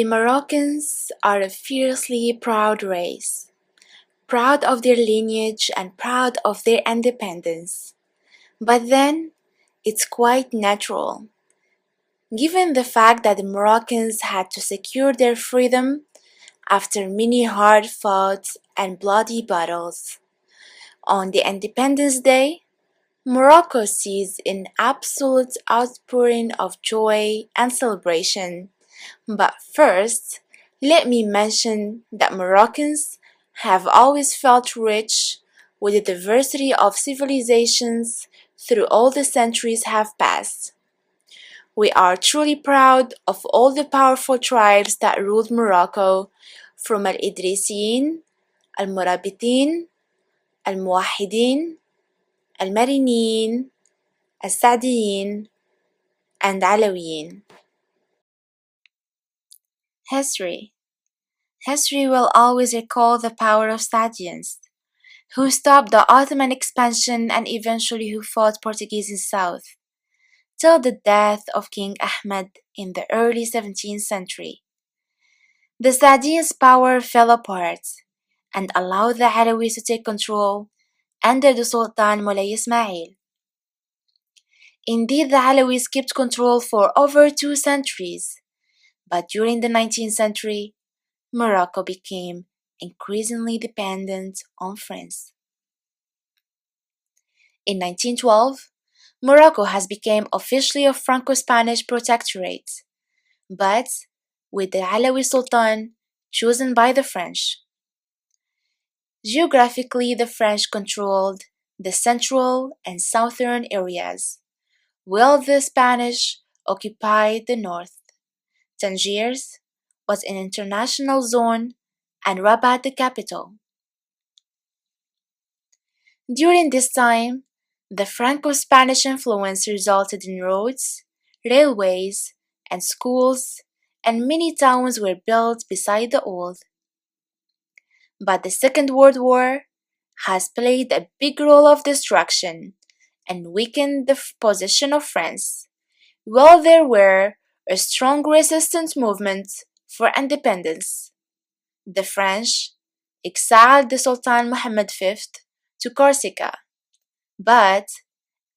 The Moroccans are a fiercely proud race, proud of their lineage and proud of their independence. But then, it's quite natural, given the fact that the Moroccans had to secure their freedom after many hard fought and bloody battles. On the Independence Day, Morocco sees an absolute outpouring of joy and celebration. But first, let me mention that Moroccans have always felt rich with the diversity of civilizations through all the centuries have passed. We are truly proud of all the powerful tribes that ruled Morocco, from Al-Idrisiyin, Al-Murabitin, Al-Muwahidin, Al-Mariniyin, Al-Sa'diyin, and Alawiyin. History. History will always recall the power of Sadians, who stopped the Ottoman expansion and eventually who fought Portuguese in South, till the death of King Ahmed in the early 17th century. The Sadians' power fell apart and allowed the Alawis to take control under the Sultan Moulay Ismail. Indeed, the Alawis kept control for over 2 centuries, but during the 19th century, Morocco became increasingly dependent on France. In 1912, Morocco has become officially a Franco-Spanish protectorate, but with the Alawi Sultan chosen by the French. Geographically, the French controlled the central and southern areas, while the Spanish occupied the north. Tangiers was an international zone and Rabat the capital. During this time, the Franco-Spanish influence resulted in roads, railways, and schools, and many towns were built beside the old. But the Second World War has played a big role of destruction and weakened the position of France, while there were a strong resistance movement for independence. The French exiled the Sultan Mohammed V to Corsica, but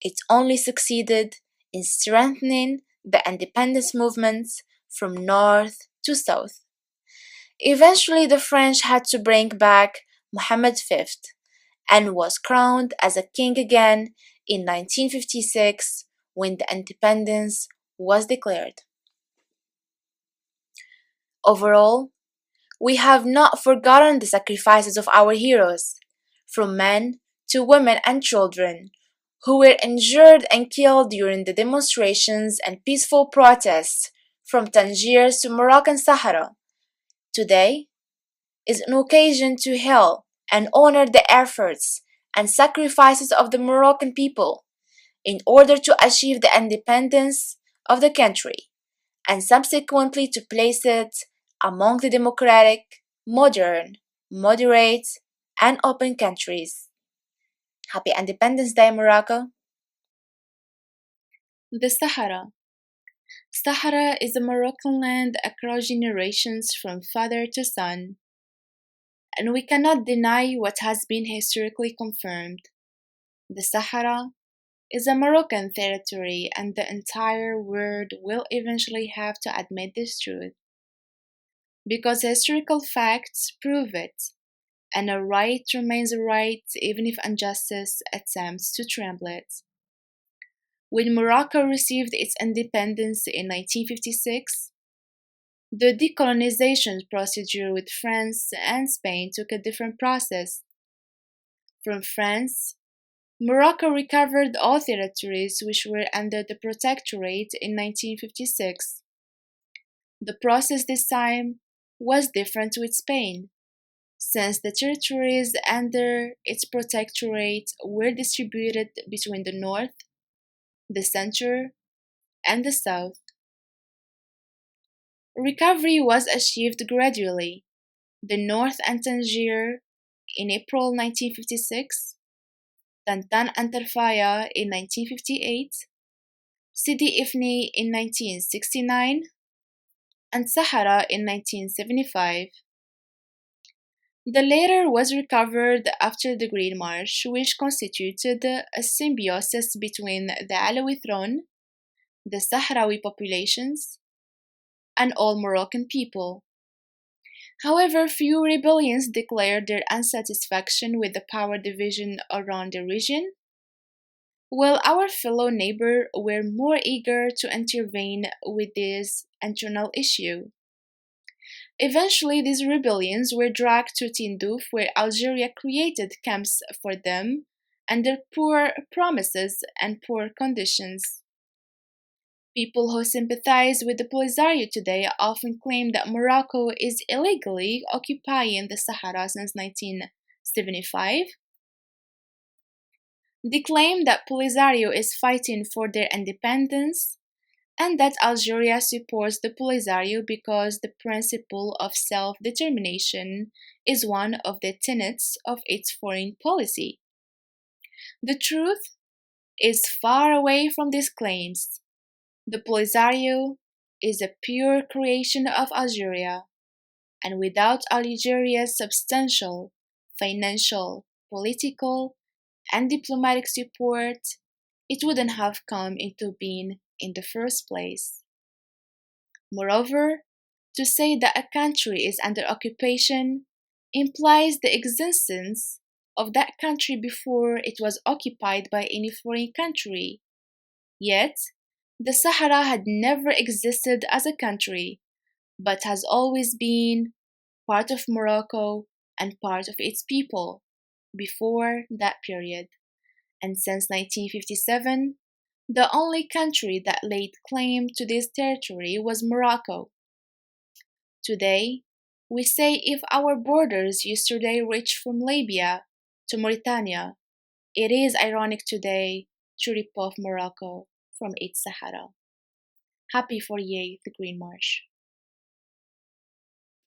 it only succeeded in strengthening the independence movements from north to south. Eventually, the French had to bring back Mohammed V and was crowned as a king again in 1956 when the independence was declared. Overall, we have not forgotten the sacrifices of our heroes, from men to women and children, who were injured and killed during the demonstrations and peaceful protests from Tangiers to Moroccan Sahara. Today is an occasion to hail and honor the efforts and sacrifices of the Moroccan people in order to achieve the independence of the country and subsequently to place it among the democratic, modern, moderate, and open countries. Happy Independence Day, Morocco! The Sahara. Sahara is a Moroccan land across generations from father to son, and we cannot deny what has been historically confirmed. The Sahara is a Moroccan territory, and the entire world will eventually have to admit this truth. Because historical facts prove it, and a right remains a right even if injustice attempts to trample it. When Morocco received its independence in 1956, the decolonization procedure with France and Spain took a different process. From France, Morocco recovered all territories which were under the protectorate in 1956. The process this time was different with Spain, since the territories under its protectorate were distributed between the north, the center, and the south. Recovery was achieved gradually. The north and Tangier in April 1956, Tantan and Tarfaya in 1958, Sidi Ifni in 1969, and Sahara in 1975. The latter was recovered after the Green March, which constituted a symbiosis between the Alawi throne, the Sahrawi populations, and all Moroccan people. However, few rebellions declared their unsatisfaction with the power division around the region, while our fellow neighbors were more eager to intervene with this internal issue. Eventually, these rebellions were dragged to Tindouf, where Algeria created camps for them under poor promises and poor conditions. People who sympathize with the Polisario today often claim that Morocco is illegally occupying the Sahara since 1975. They claim that Polisario is fighting for their independence and that Algeria supports the Polisario because the principle of self-determination is one of the tenets of its foreign policy. The truth is far away from these claims. The Polisario is a pure creation of Algeria, and without Algeria's substantial financial, political, and diplomatic support, it wouldn't have come into being in the first place. Moreover, to say that a country is under occupation implies the existence of that country before it was occupied by any foreign country. Yet, the Sahara had never existed as a country, but has always been part of Morocco and part of its people before that period. And since 1957, the only country that laid claim to this territory was Morocco. Today, we say if our borders yesterday reached from Libya to Mauritania, it is ironic today to rip off Morocco from its Sahara. Happy 48th Green March.